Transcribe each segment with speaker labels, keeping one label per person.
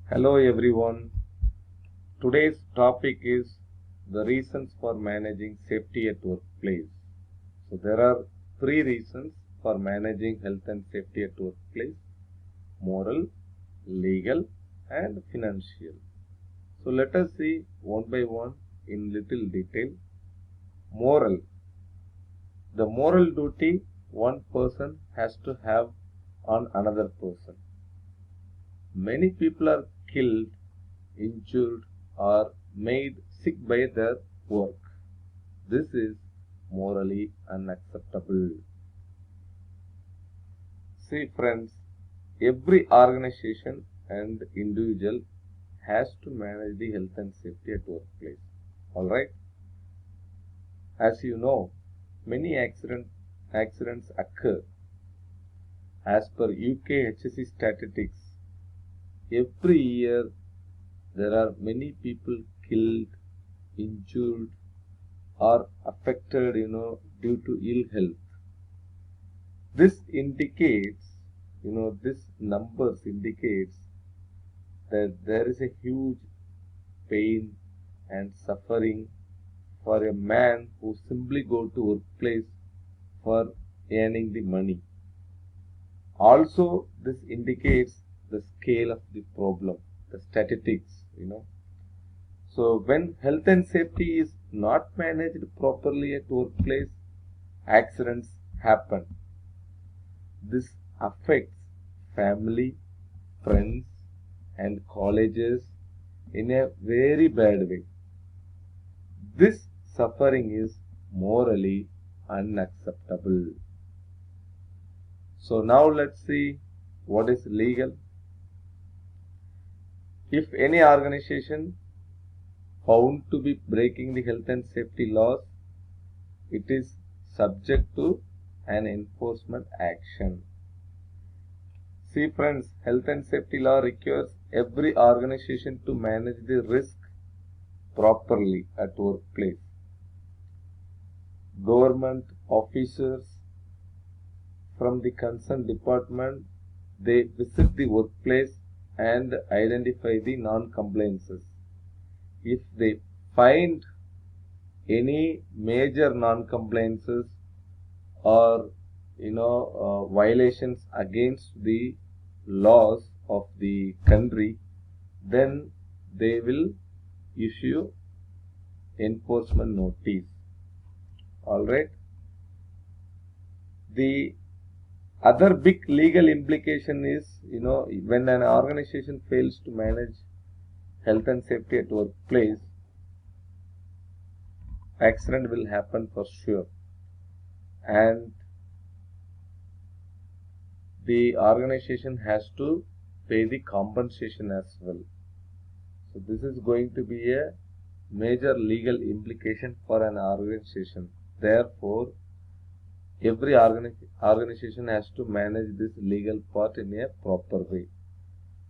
Speaker 1: Hello everyone. Today's topic is the reasons for managing safety at workplace. So there are three reasons for managing health and safety at workplace: moral, legal, and financial. So let us see one by one in little detail. Moral. The moral duty one person has to have on another person. Many people are killed, injured, or made sick by their work. This is morally unacceptable. See, friends, every organization and individual has to manage the health and safety at workplace. Alright? As you know, many accidents occur. As per UK HSE statistics, every year there are many people killed, injured, or affected, due to ill health. This indicates, this numbers indicates that there is a huge pain and suffering for a man who simply go to workplace for earning the money. Also, this indicates the scale of the problem, the statistics, So when health and safety is not managed properly at workplace, accidents happen. This affects family, friends, and colleges in a very bad way. This suffering is morally unacceptable. So now let's see what is legal. If any organization found to be breaking the health and safety laws, it is subject to an enforcement action. See friends, health and safety law requires every organization to manage the risk properly at workplace. Government officers from the concerned department, they visit the workplace and identify the non-compliances. If they find any major non-compliances or violations against the laws of the country, then they will issue enforcement notice. Alright. The other big legal implication is, when an organization fails to manage health and safety at workplace, accident will happen for sure. And the organization has to pay the compensation as well. So this is going to be a major legal implication for an organization. Therefore, every organization has to manage this legal part in a proper way.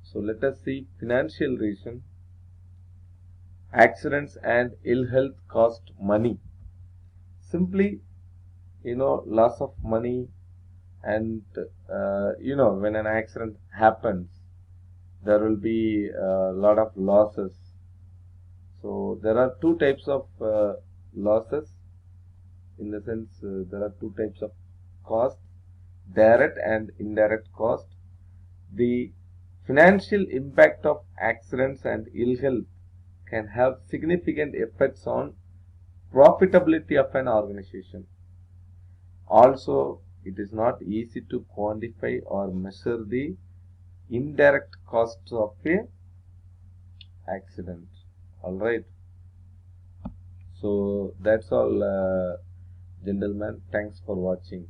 Speaker 1: So let us see financial reason. Accidents and ill health cost money. Simply, loss of money, and when an accident happens, there will be a lot of losses. So there are two types of losses. In the sense, there are two types of cost: direct and indirect cost. The financial impact of accidents and ill health can have significant effects on profitability of an organization. Also, it is not easy to quantify or measure the indirect costs of a accident. Alright. So that's all, gentlemen. Thanks for watching.